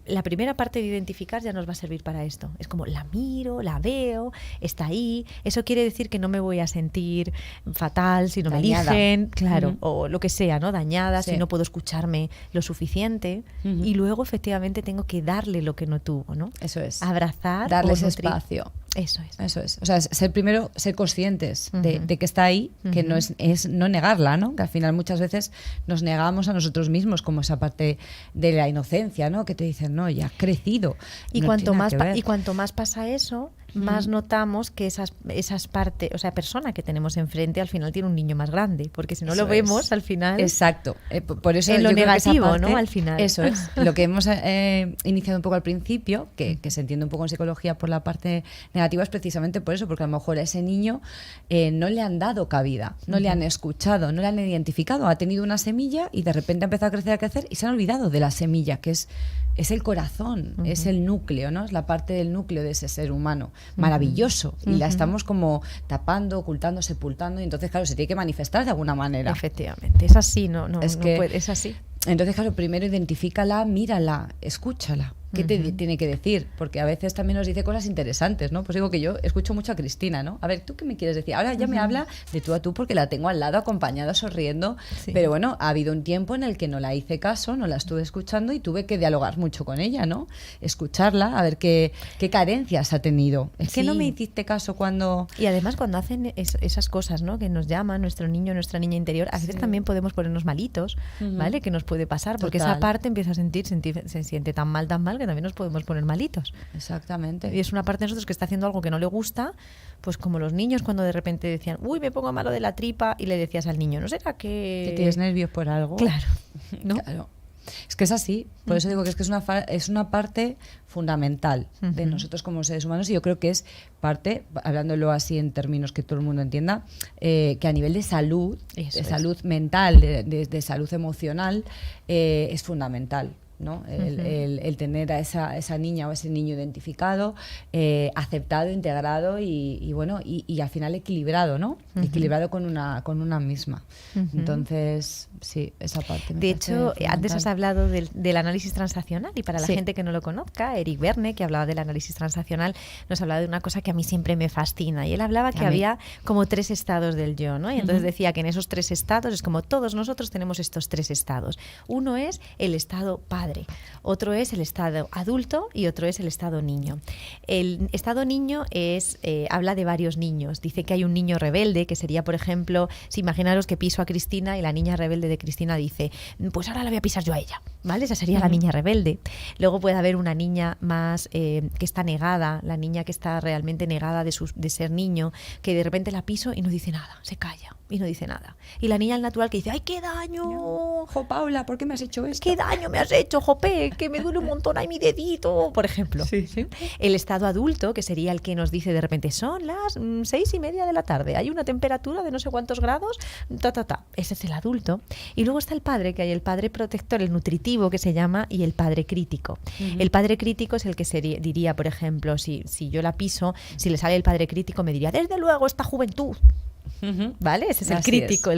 La primera parte de identificar ya nos va a servir para esto. Es como la miro, la veo, está ahí. Eso quiere decir que no me voy a sentir fatal si no dañada. me eligen, claro, o lo que sea, ¿no? Dañada, si no puedo escucharme lo suficiente. Y luego efectivamente tengo que darle lo que no tuvo, ¿no? Eso es. Abrazar, darle ese espacio. Eso es. Eso es. O sea, ser conscientes de que está ahí, que no es no negarla, ¿no? Que al final muchas veces nos negamos a nosotros mismos, como esa parte de la inocencia, ¿no? Que te dicen, no, ya has crecido. Y, no cuanto más pasa eso, más notamos que esas partes, o sea, persona que tenemos enfrente al final tiene un niño más grande, porque si no lo vemos al final. Exacto. Por eso en lo negativo, parte, ¿no? Al final. Eso es. Lo que hemos iniciado un poco al principio, que se entiende un poco en psicología por la parte negativa, es precisamente por eso, porque a lo mejor a ese niño no le han dado cabida, no le han escuchado, no le han identificado. Ha tenido una semilla y de repente ha empezado a crecer y se han olvidado de la semilla, que es el corazón, es el núcleo, ¿no? Es la parte del núcleo de ese ser humano. Maravilloso. Y la estamos como tapando, ocultando, sepultando, y entonces, claro, se tiene que manifestar de alguna manera. Efectivamente. Es así, es así. Entonces, claro, primero identifícala, mírala, escúchala. ¿Qué te tiene que decir? Porque a veces también nos dice cosas interesantes, ¿no? Pues digo que yo escucho mucho a Cristina, ¿no? A ver, ¿tú qué me quieres decir? Ahora ya me habla de tú a tú porque la tengo al lado, acompañada, sonriendo. Sí. Pero bueno, ha habido un tiempo en el que no la hice caso, no la estuve escuchando y tuve que dialogar mucho con ella, ¿no? Escucharla, a ver qué carencias ha tenido. Es que no me hiciste caso cuando... Y además cuando hacen esas cosas, ¿no? Que nos llaman nuestro niño, nuestra niña interior, a veces también podemos ponernos malitos, ¿vale? Que nos puede pasar, porque esa parte empieza a se siente tan mal, que también nos podemos poner malitos. Exactamente. Y es una parte de nosotros que está haciendo algo que no le gusta, pues como los niños cuando de repente decían, uy, me pongo malo de la tripa, y le decías al niño, ¿no será que tienes nervios por algo? Claro, ¿no? Claro. Es que es así, por eso digo que es una parte fundamental de nosotros como seres humanos, y yo creo que es parte, hablándolo así en términos que todo el mundo entienda, que a nivel de salud, salud mental, de salud emocional, es fundamental, ¿no? El tener a esa niña o ese niño identificado, aceptado, integrado y bueno, y al final equilibrado, ¿no? Equilibrado con una misma. Entonces, sí, esa parte me de hecho, antes has hablado del análisis transaccional, y para la gente que no lo conozca, Eric Berne, que hablaba del análisis transaccional, nos hablaba de una cosa que a mí siempre me fascina, y él hablaba que había como 3 estados del yo, ¿no? Y entonces decía que en esos 3 estados es como todos nosotros tenemos estos 3 estados. Uno es el estado padre, padre. Otro es el estado adulto y otro es el estado niño. El estado niño habla de varios niños. Dice que hay un niño rebelde, que sería, por ejemplo, si imaginaros que piso a Cristina y la niña rebelde de Cristina dice, pues ahora la voy a pisar yo a ella, ¿vale? Esa sería la niña rebelde. Luego puede haber una niña más que está negada, la niña que está realmente negada de ser niño, que de repente la piso y no dice nada, se calla y no dice nada. Y la niña al natural que dice, ¡ay, qué daño! Jo, Paula, ¿por qué me has hecho esto? ¡Qué daño me has hecho, Jope! Que me duele un montón ahí mi dedito, por ejemplo. Sí. El estado adulto, que sería el que nos dice de repente, son las 6:30 de la tarde, hay una temperatura de no sé cuántos grados, Ese es el adulto. Y luego está el padre, que hay el padre protector, el nutritivo que se llama, y el padre crítico. El padre crítico es el que diría, por ejemplo, si yo la piso, si le sale el padre crítico, me diría, desde luego, esta juventud. ¿Vale? Ese es el crítico,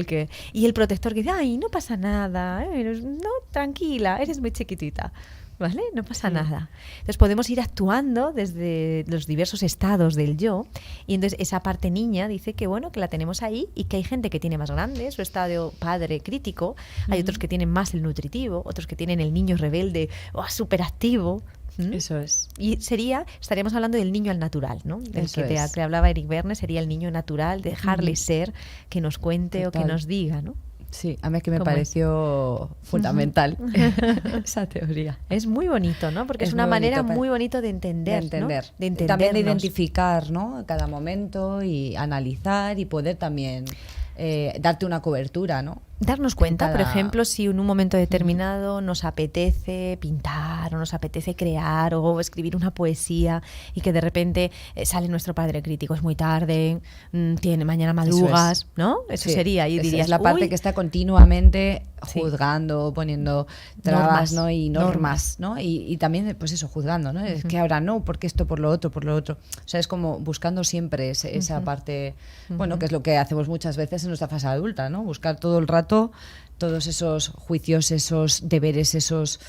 y el protector que dice, ay, no pasa nada, no, tranquila, eres muy chiquitita, ¿vale? No pasa nada. Entonces podemos ir actuando desde los diversos estados del yo, y entonces esa parte niña dice que bueno, que la tenemos ahí, y que hay gente que tiene más grande su estado padre crítico, hay otros que tienen más el nutritivo, otros que tienen el niño rebelde o superactivo. Eso es. Y estaríamos hablando del niño al natural, ¿no? Del que hablaba Eric Berne, sería el niño natural, dejarle ser, que nos cuente o que nos diga, ¿no? Sí, a mí que me pareció fundamental esa teoría. Es muy bonito, ¿no? Porque es una manera muy bonita de entender, ¿no? También de identificar, ¿no? Cada momento y analizar y poder también darte una cobertura, ¿no? Darnos cuenta, por ejemplo, si en un momento determinado nos apetece pintar o nos apetece crear o escribir una poesía y que de repente sale nuestro padre crítico, es muy tarde, mañana madrugas, ¿no? Eso sería, y dirías, es la parte que está continuamente juzgando, poniendo trabas, ¿no? Y normas, ¿no? Y también, pues eso, juzgando, ¿no? Es que ahora no, porque esto, por lo otro. O sea, es como buscando siempre esa parte, bueno, que es lo que hacemos muchas veces en nuestra fase adulta, ¿no? Buscar todo el rato todos esos juicios, esos deberes, esos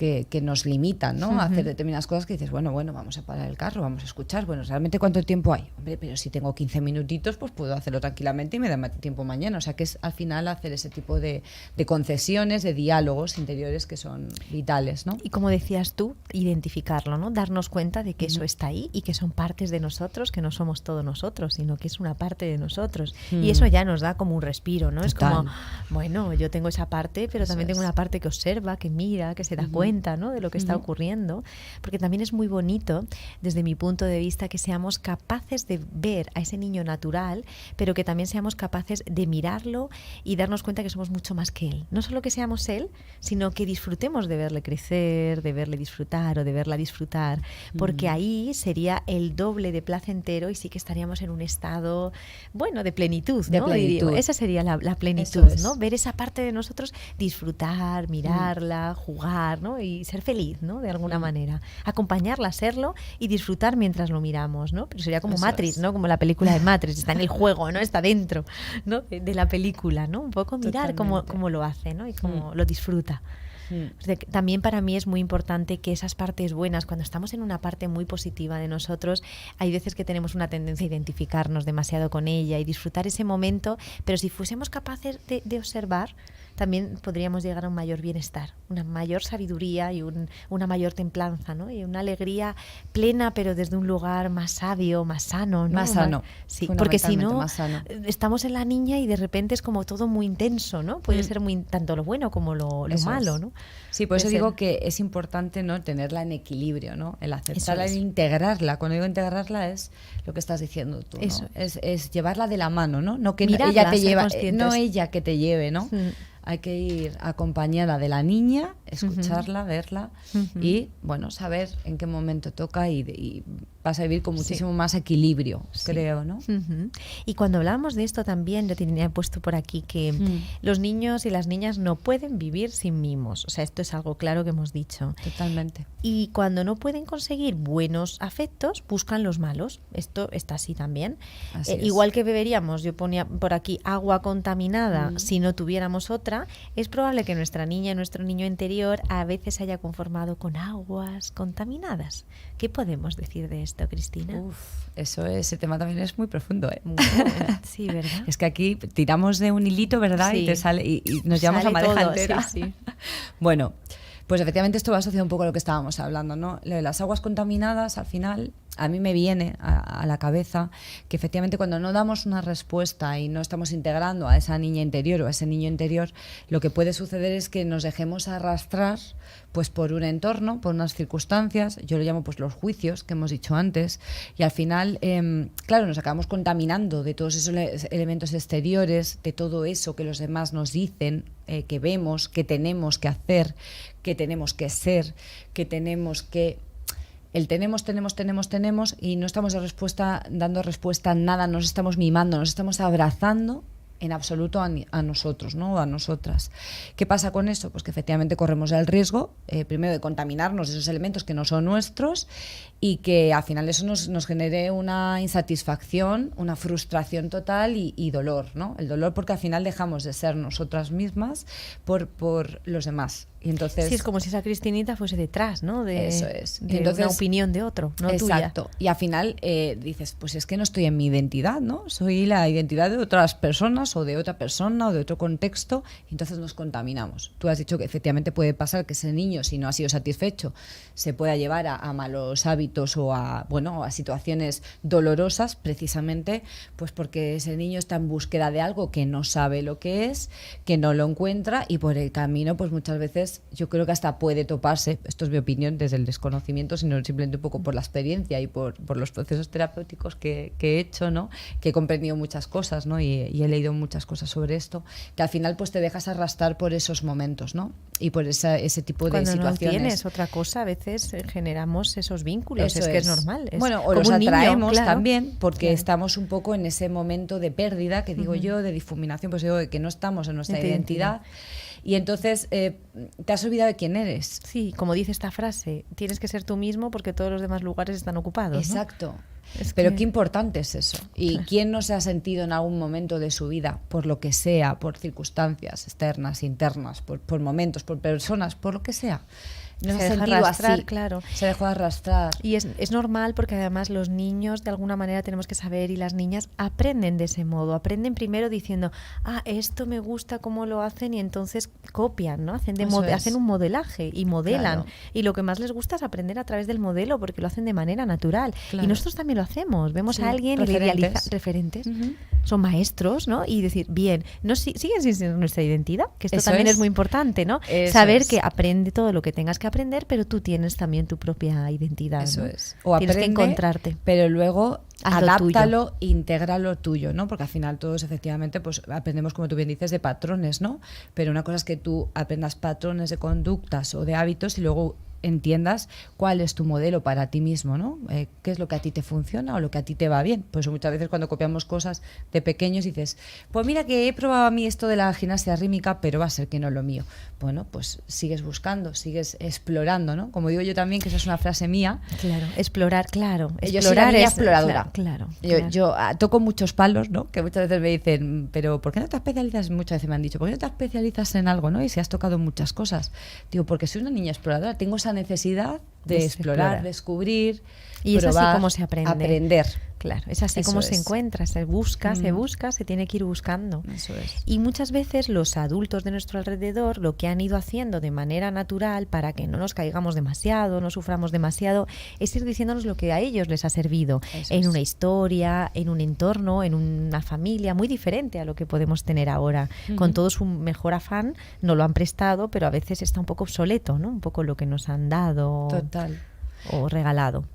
que nos limitan, ¿no? A hacer determinadas cosas que dices, bueno, vamos a parar el carro, vamos a escuchar, bueno, ¿realmente cuánto tiempo hay? Hombre, pero si tengo 15 minutitos, pues puedo hacerlo tranquilamente y me da tiempo mañana. O sea, que es al final hacer ese tipo de concesiones, de diálogos interiores que son vitales, ¿no? Y como decías tú, identificarlo, ¿no? Darnos cuenta de que eso está ahí y que son partes de nosotros, que no somos todos nosotros, sino que es una parte de nosotros. Y eso ya nos da como un respiro, ¿no? Total. Es como, bueno, yo tengo esa parte, pero también tengo una parte que observa, que mira, que se da cuenta, ¿no? De lo que está ocurriendo, porque también es muy bonito desde mi punto de vista que seamos capaces de ver a ese niño natural, pero que también seamos capaces de mirarlo y darnos cuenta que somos mucho más que él. No solo que seamos él, sino que disfrutemos de verle crecer, de verle disfrutar o de verla disfrutar, porque ahí sería el doble de placentero y sí que estaríamos en un estado, bueno, de plenitud, ¿no? Diría, esa sería la plenitud, ¿no? Ver esa parte de nosotros, disfrutar, mirarla, jugar, ¿no? Y ser feliz, ¿no? De alguna manera. Acompañarla, serlo y disfrutar mientras lo miramos, ¿no? Pero sería como Matrix, ¿no? Como la película de Matrix, está en el juego, ¿no? Está dentro, ¿no? De la película, ¿no? Un poco mirar cómo lo hace, ¿no? Y cómo lo disfruta. También para mí es muy importante que esas partes buenas, cuando estamos en una parte muy positiva de nosotros, hay veces que tenemos una tendencia a identificarnos demasiado con ella y disfrutar ese momento, pero si fuésemos capaces de observar, también podríamos llegar a un mayor bienestar, una mayor sabiduría y una mayor templanza, ¿no? Y una alegría plena, pero desde un lugar más sabio, más sano, ¿no? Más sano. Sí, porque si no, estamos en la niña y de repente es como todo muy intenso, ¿no? Puede ser muy tanto lo bueno como lo malo, ¿no? Sí, por eso digo que es importante, ¿no? Tenerla en equilibrio, ¿no? El aceptarla, el integrarla. Cuando digo integrarla es lo que estás diciendo tú, ¿no? Es llevarla de la mano, ¿no? No que ella te lleva, no ella que te lleve, ¿no? Hay que ir acompañada de la niña, escucharla, verla y, bueno, saber en qué momento toca y vas a vivir con muchísimo más equilibrio, creo, ¿no? Y cuando hablábamos de esto también, yo tenía puesto por aquí que los niños y las niñas no pueden vivir sin mimos. O sea, esto es algo claro que hemos dicho. Totalmente. Y cuando no pueden conseguir buenos afectos, buscan los malos. Esto está así también. Igual que beberíamos, yo ponía por aquí agua contaminada si no tuviéramos otra, es probable que nuestra niña, nuestro niño interior a veces se haya conformado con aguas contaminadas. ¿Qué podemos decir de esto, Cristina? Ese tema también es muy profundo, ¿eh? Sí, ¿verdad? Es que aquí tiramos de un hilito, ¿verdad? Sí. Y te sale y nos llevamos la madeja entera. Sí. Bueno, Pues efectivamente esto va asociado un poco a lo que estábamos hablando, ¿no? Lo de las aguas contaminadas, al final, a mí me viene a la cabeza que efectivamente cuando no damos una respuesta y no estamos integrando a esa niña interior o a ese niño interior, lo que puede suceder es que nos dejemos arrastrar pues por un entorno, por unas circunstancias, yo lo llamo pues los juicios que hemos dicho antes, y al final, claro, nos acabamos contaminando de todos esos elementos exteriores, de todo eso que los demás nos dicen, que vemos, que tenemos que hacer, que tenemos que ser, que tenemos que... El tenemos, y no estamos dando respuesta a nada, nos estamos mimando, nos estamos abrazando en absoluto a nosotros, ¿no? O a nosotras. ¿Qué pasa con eso? Pues que efectivamente corremos el riesgo, primero, de contaminarnos de esos elementos que no son nuestros y que al final eso nos genere una insatisfacción, una frustración total y dolor, ¿no? El dolor porque al final dejamos de ser nosotras mismas por los demás. Y entonces, sí, es como si esa Cristinita fuese detrás, ¿no? Eso es. De entonces, una opinión de otro, no tuya. Exacto. Y al final dices, pues es que no estoy en mi identidad, ¿no? Soy la identidad de otras personas o de otra persona o de otro contexto, y entonces nos contaminamos. Tú has dicho que efectivamente puede pasar que ese niño, si no ha sido satisfecho, se pueda llevar a malos hábitos o a situaciones dolorosas, precisamente pues porque ese niño está en búsqueda de algo que no sabe lo que es, que no lo encuentra, y por el camino pues muchas veces yo creo que hasta puede toparse, esto es mi opinión desde el desconocimiento, sino simplemente un poco por la experiencia y por los procesos terapéuticos que he hecho, ¿no? Que he comprendido muchas cosas, ¿no? y he leído muchas cosas sobre esto, que al final pues te dejas arrastrar por esos momentos, ¿no? Y por ese tipo de Cuando situaciones. Cuando no tienes otra cosa, a veces generamos esos vínculos, Eso que es normal. Es bueno, o como los un niño, atraemos claro. también, porque Claro. estamos un poco en ese momento de pérdida, que digo yo, de difuminación, pues digo que no estamos en nuestra identidad. Y entonces te has olvidado de quién eres. Sí, como dice esta frase, tienes que ser tú mismo porque todos los demás lugares están ocupados, ¿no? Exacto. Pero qué importante es eso. Y claro. ¿Quién no se ha sentido en algún momento de su vida, por lo que sea, por circunstancias externas, internas, por momentos, por personas, por lo que sea? No se ha deja sentido arrastrar, así. claro. Se dejó arrastrar. Y es normal porque además los niños de alguna manera tenemos que saber, y las niñas aprenden de ese modo, aprenden primero diciendo, esto me gusta cómo lo hacen, y entonces copian, ¿no? Hacen un modelaje y modelan. Claro. Y lo que más les gusta es aprender a través del modelo, porque lo hacen de manera natural. Claro. Y nosotros también lo hacemos, vemos a alguien y le idealizamos referentes. Son maestros, ¿no? Y decir, bien, siguen sin ser nuestra identidad, que esto también es muy importante, ¿no? Saber que aprende todo lo que tengas que aprender, pero tú tienes también tu propia identidad. Eso ¿no? es. O tienes aprende, que encontrarte. Pero luego Haz adáptalo, integra lo tuyo, ¿no? Porque al final todos efectivamente pues aprendemos, como tú bien dices, de patrones, ¿no? Pero una cosa es que tú aprendas patrones de conductas o de hábitos y luego entiendas cuál es tu modelo para ti mismo, ¿no? Qué es lo que a ti te funciona o lo que a ti te va bien. Pues muchas veces cuando copiamos cosas de pequeños dices, pues mira que he probado a mí esto de la gimnasia rítmica, pero va a ser que no es lo mío. Bueno, pues sigues buscando, sigues explorando, ¿no? Como digo yo también, que esa es una frase mía. Claro, explorar, claro. Yo soy la niña exploradora. Claro. Yo toco muchos palos, ¿no? Que muchas veces me dicen, pero ¿por qué no te especializas? Muchas veces me han dicho, ¿por qué no te especializas en algo, ¿no? Y si has tocado muchas cosas. Digo, porque soy una niña exploradora, tengo esa necesidad de explorar, descubrir, y probar, es así como se aprende. Aprender. Claro, es así como se encuentra, se busca, se tiene que ir buscando. Eso es. Y muchas veces los adultos de nuestro alrededor lo que han ido haciendo de manera natural para que no nos caigamos demasiado, no suframos demasiado, es ir diciéndonos lo que a ellos les ha servido. Eso en una historia, en un entorno, en una familia muy diferente a lo que podemos tener ahora. Con todo su mejor afán nos lo han prestado, pero a veces está un poco obsoleto, ¿no? Un poco lo que nos han dado. Total. O regalado.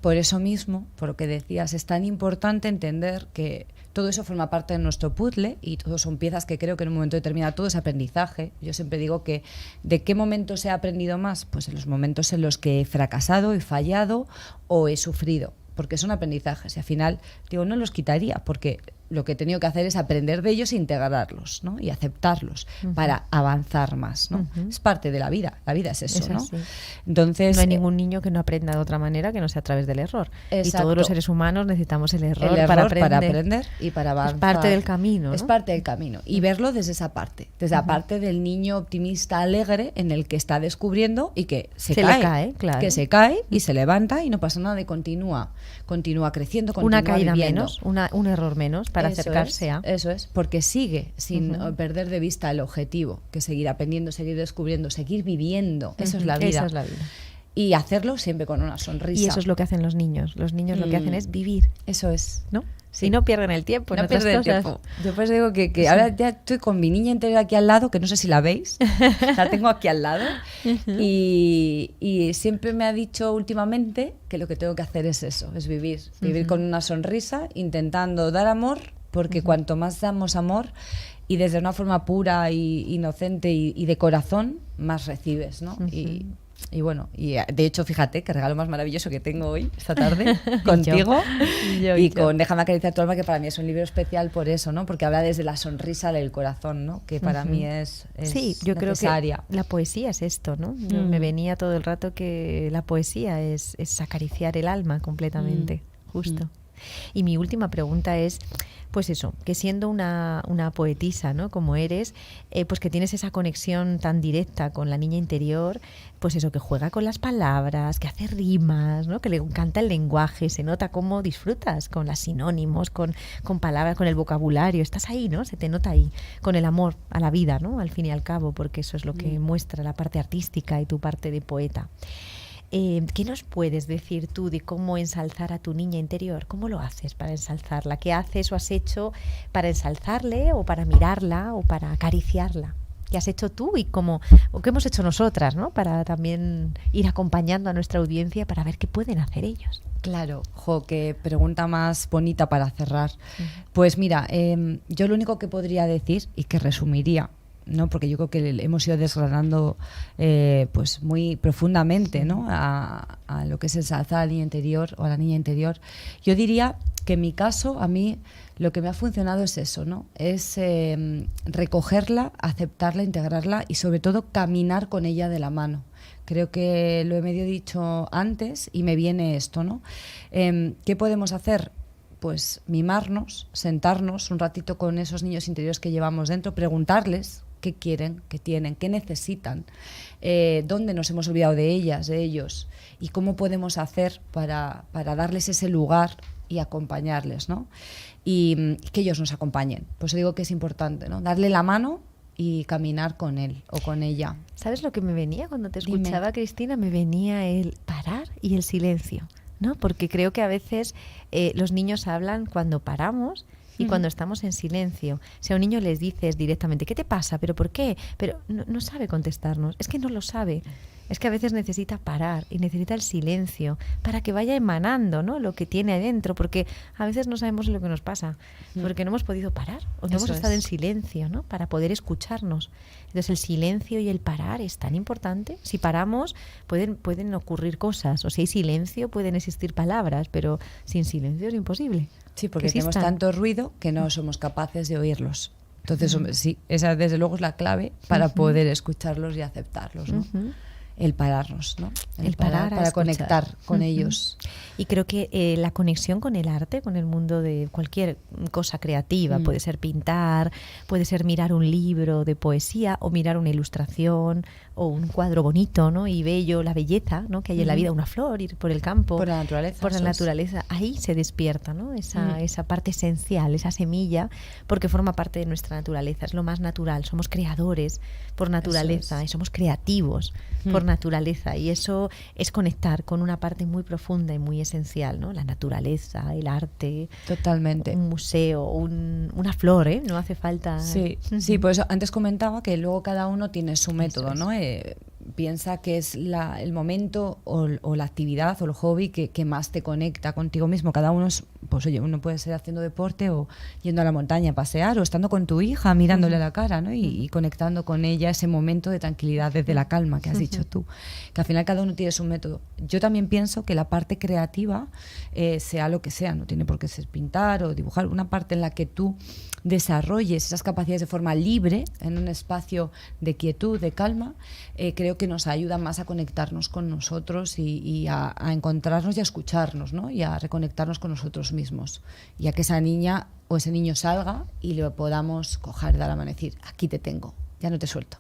Por eso mismo, por lo que decías, es tan importante entender que todo eso forma parte de nuestro puzzle y todos son piezas que creo que en un momento determinado todo es aprendizaje. Yo siempre digo que ¿de qué momentos he aprendido más? Pues en los momentos en los que he fracasado, he fallado o he sufrido, porque son aprendizajes y al final digo, no los quitaría porque lo que he tenido que hacer es aprender de ellos e integrarlos, ¿no? Y aceptarlos para avanzar más, ¿no? Es parte de la vida es eso, ¿no? Entonces, no hay ningún niño que no aprenda de otra manera que no sea a través del error. Exacto. Y todos los seres humanos necesitamos el error para aprender y para avanzar. Es parte del camino, ¿no? Es parte del camino. Y verlo desde esa parte, desde la parte del niño optimista, alegre, en el que está descubriendo y que se cae, claro. Que se cae y se levanta y no pasa nada y continúa creciendo, continúa una caída viviendo. menos, un error menos, para acercarse a... Eso es, porque sigue sin perder de vista el objetivo, que es seguir aprendiendo, seguir descubriendo, seguir viviendo. Eso es la vida. Esa es la vida. Y hacerlo siempre con una sonrisa. Y eso es lo que hacen los niños. Los niños lo que hacen es vivir. Eso es. ¿No? Sí. Y no pierden el tiempo en otras cosas. Tiempo. Yo pues digo que ahora ya estoy con mi niña interior aquí al lado, que no sé si la veis, la tengo aquí al lado, y siempre me ha dicho últimamente que lo que tengo que hacer es eso, es vivir con una sonrisa, intentando dar amor, porque cuanto más damos amor, y desde una forma pura y inocente y de corazón, más recibes, ¿no? Y bueno, y de hecho, fíjate qué regalo más maravilloso que tengo hoy, esta tarde, contigo. Yo. Con Déjame acariciar tu alma, que para mí es un libro especial por eso, ¿no? Porque habla desde la sonrisa del corazón, ¿no? Que para mí es sí, yo necesaria. creo que la poesía es esto, ¿no? Me venía todo el rato que la poesía es acariciar el alma completamente, justo. Y mi última pregunta es, pues eso, que siendo una poetisa, ¿no? Como eres, pues que tienes esa conexión tan directa con la niña interior, pues eso, que juega con las palabras, que hace rimas, ¿no? Que le encanta el lenguaje, se nota cómo disfrutas con los sinónimos, con palabras, con el vocabulario, estás ahí, ¿no? Se te nota ahí, con el amor a la vida, ¿no? Al fin y al cabo, porque eso es lo que muestra la parte artística y tu parte de poeta. ¿Qué nos puedes decir tú de cómo ensalzar a tu niña interior? ¿Cómo lo haces para ensalzarla? ¿Qué haces o has hecho para ensalzarle o para mirarla o para acariciarla? ¿Qué has hecho tú o qué hemos hecho nosotras, ¿no? Para también ir acompañando a nuestra audiencia para ver qué pueden hacer ellos? Claro, qué pregunta más bonita para cerrar. Pues mira, yo lo único que podría decir y que resumiría, ¿no? Porque yo creo que hemos ido desgranando pues muy profundamente, ¿no? a lo que es ensalzar al niño interior o a la niña interior. Yo diría que en mi caso, a mí lo que me ha funcionado es eso, ¿no? Es recogerla, aceptarla, integrarla y sobre todo caminar con ella de la mano. Creo que lo he medio dicho antes y me viene esto, ¿no? ¿Qué podemos hacer? Pues mimarnos, sentarnos un ratito con esos niños interiores que llevamos dentro, preguntarles qué quieren, qué tienen, qué necesitan, dónde nos hemos olvidado de ellas, de ellos, y cómo podemos hacer para darles ese lugar y acompañarles, ¿no? Y que ellos nos acompañen. Por eso digo que es importante, ¿no? Darle la mano y caminar con él o con ella. ¿Sabes lo que me venía cuando te escuchaba, Cristina? Me venía el parar y el silencio, ¿no? Porque creo que a veces los niños hablan cuando paramos y cuando estamos en silencio. Si a un niño les dices directamente, ¿qué te pasa? ¿Pero por qué? Pero no sabe contestarnos. Es que no lo sabe. Es que a veces necesita parar y necesita el silencio para que vaya emanando, ¿no? Lo que tiene adentro, porque a veces no sabemos lo que nos pasa, porque no hemos podido parar o no hemos estado en silencio, ¿no? Para poder escucharnos. Entonces el silencio y el parar es tan importante. Si paramos pueden ocurrir cosas, o si hay silencio pueden existir palabras, pero sin silencio es imposible. Sí, porque tenemos tanto ruido que no somos capaces de oírlos. Entonces, sí, esa desde luego es la clave para poder escucharlos y aceptarlos, ¿no? El pararnos, ¿no? El parar para conectar con ellos. Y creo que la conexión con el arte, con el mundo de cualquier cosa creativa, puede ser pintar, puede ser mirar un libro de poesía o mirar una ilustración o un cuadro bonito, ¿no? Y bello, la belleza, ¿no? Que hay en la vida, una flor, ir por el campo. Por la naturaleza. Por la naturaleza. Ahí se despierta, ¿no? Esa parte esencial, esa semilla, porque forma parte de nuestra naturaleza. Es lo más natural. Somos creadores por naturaleza y somos creativos por naturaleza. Y eso es conectar con una parte muy profunda y muy esencial, ¿no? La naturaleza, el arte. Totalmente. Un museo, una flor, ¿eh? No hace falta... Sí, sí, por eso antes comentaba que luego cada uno tiene su método, ¿no? Piensa que es el momento o la actividad o el hobby que más te conecta contigo mismo. Cada uno es, pues oye, uno puede ser haciendo deporte o yendo a la montaña a pasear o estando con tu hija mirándole a la cara, ¿no? Y conectando con ella ese momento de tranquilidad desde la calma que has dicho tú. Que al final cada uno tiene su método. Yo también pienso que la parte creativa, sea lo que sea, no tiene por qué ser pintar o dibujar, una parte en la que tú desarrolles esas capacidades de forma libre en un espacio de quietud, de calma, creo que nos ayuda más a conectarnos con nosotros y a encontrarnos y a escucharnos, ¿no? Y a reconectarnos con nosotros mismos, y a que esa niña o ese niño salga y le podamos coger de la mano y decir, aquí te tengo, ya no te suelto.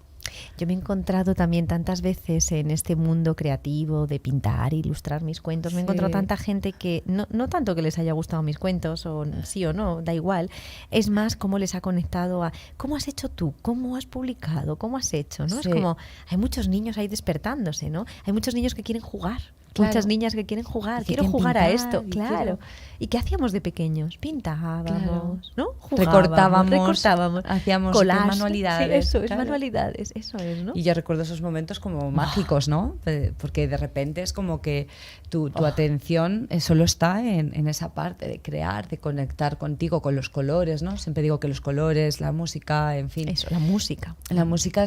Yo me he encontrado también tantas veces en este mundo creativo de pintar, ilustrar mis cuentos. Me he encontrado tanta gente que, no tanto que les haya gustado mis cuentos, o sí o no, da igual. Es más cómo les ha conectado a cómo has hecho tú, cómo has publicado, cómo has hecho, ¿no? Sí. Es como, hay muchos niños ahí despertándose, ¿no? Hay muchos niños que quieren jugar. Claro. Muchas niñas que quieren jugar, que quiero jugar pintar, a esto, y claro. quiero... ¿Y qué hacíamos de pequeños? Pintábamos, Claro. ¿no? Recortábamos, hacíamos collage, manualidades. Sí, eso es claro. manualidades, eso es, ¿no? Y yo recuerdo esos momentos como mágicos, ¿no? Porque de repente es como que tu atención solo está en esa parte de crear, de conectar contigo, con los colores, ¿no? Siempre digo que los colores, la música, en fin. Eso, la música. La música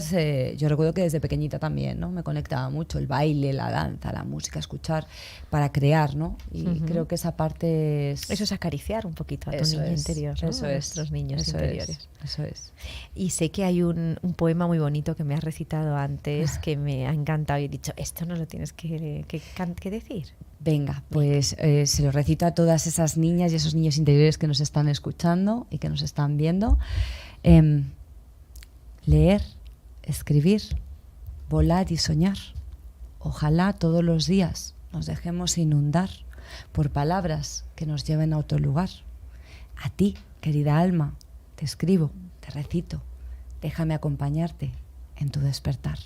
yo recuerdo que desde pequeñita también, ¿no? Me conectaba mucho el baile, la danza, la música, escuchar para crear, ¿no? Y creo que esa parte es... Eso es acariciar un poquito a tu niño interior, ¿no? Eso a es. Nuestros niños eso interiores. Eso es. Y sé que hay un poema muy bonito que me has recitado antes que me ha encantado y he dicho, esto no lo tienes que decir. Venga, pues se lo recito a todas esas niñas y esos niños interiores que nos están escuchando y que nos están viendo. Leer, escribir, volar y soñar. Ojalá todos los días nos dejemos inundar por palabras que nos lleven a otro lugar. A ti, querida alma, te escribo, te recito. Déjame acompañarte en tu despertar.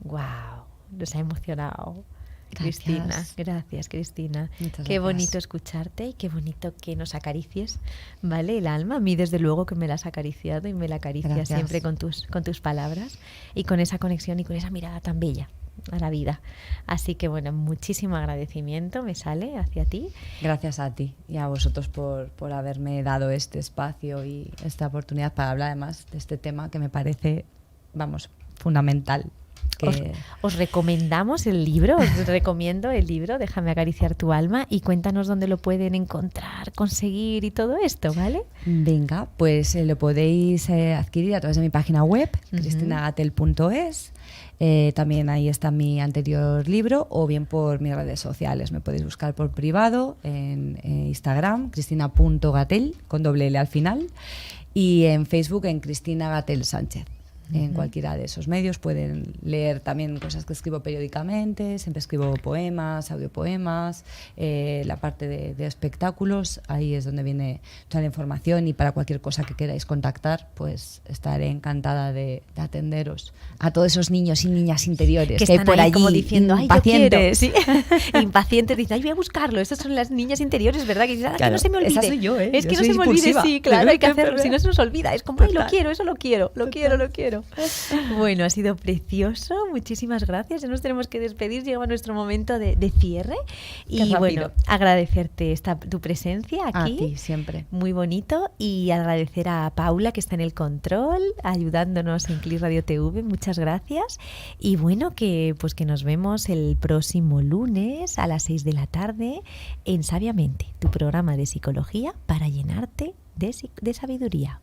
¡Guau! Nos ha emocionado. Gracias. Cristina, gracias Cristina. Muchas qué gracias. bonito escucharte y qué bonito que nos acaricies, ¿vale? El alma, a mí desde luego que me la has acariciado y me la acaricias Gracias. siempre con tus palabras y con esa conexión y con esa mirada tan bella a la vida. Así que bueno, muchísimo agradecimiento me sale hacia ti. Gracias a ti y a vosotros por haberme dado este espacio y esta oportunidad para hablar además de este tema que me parece, vamos, fundamental. Os recomendamos el libro, os recomiendo el libro Déjame acariciar tu alma y cuéntanos dónde lo pueden encontrar, conseguir y todo esto, ¿vale? Venga, pues lo podéis adquirir a través de mi página web, cristinagatel.es. También ahí está mi anterior libro o bien por mis redes sociales. Me podéis buscar por privado en Instagram, cristina.gatel, con doble L al final, y en Facebook en Cristina Gatel Sánchez. En cualquiera de esos medios pueden leer también cosas que escribo periódicamente. Siempre escribo poemas, audiopoemas, la parte de espectáculos. Ahí es donde viene toda la información y para cualquier cosa que queráis contactar, pues estaré encantada de atenderos a todos esos niños y niñas interiores que hay por allí como diciendo, impacientes. ay, yo quiero. ¿Sí? Impacientes, dicen, ay, voy a buscarlo. Estas son las niñas interiores, ¿verdad? Que dicen, Claro, que no se me olvide. esa soy yo, ¿eh? Es Yo que no soy se me olvide, impulsiva. sí, claro, hay que hacerlo. Si no se nos olvida, es como, ay, lo quiero, eso lo quiero, lo quiero. Bueno, ha sido precioso, muchísimas gracias. Ya nos tenemos que despedir, llega nuestro momento de cierre. Y bueno, agradecerte tu presencia aquí. A ti, siempre. Muy bonito. Y agradecer a Paula, que está en el control, ayudándonos en CLIR Radio TV. Muchas gracias. Y bueno, que nos vemos el próximo lunes a las 6 de la tarde en Sabiamente, tu programa de psicología para llenarte de sabiduría.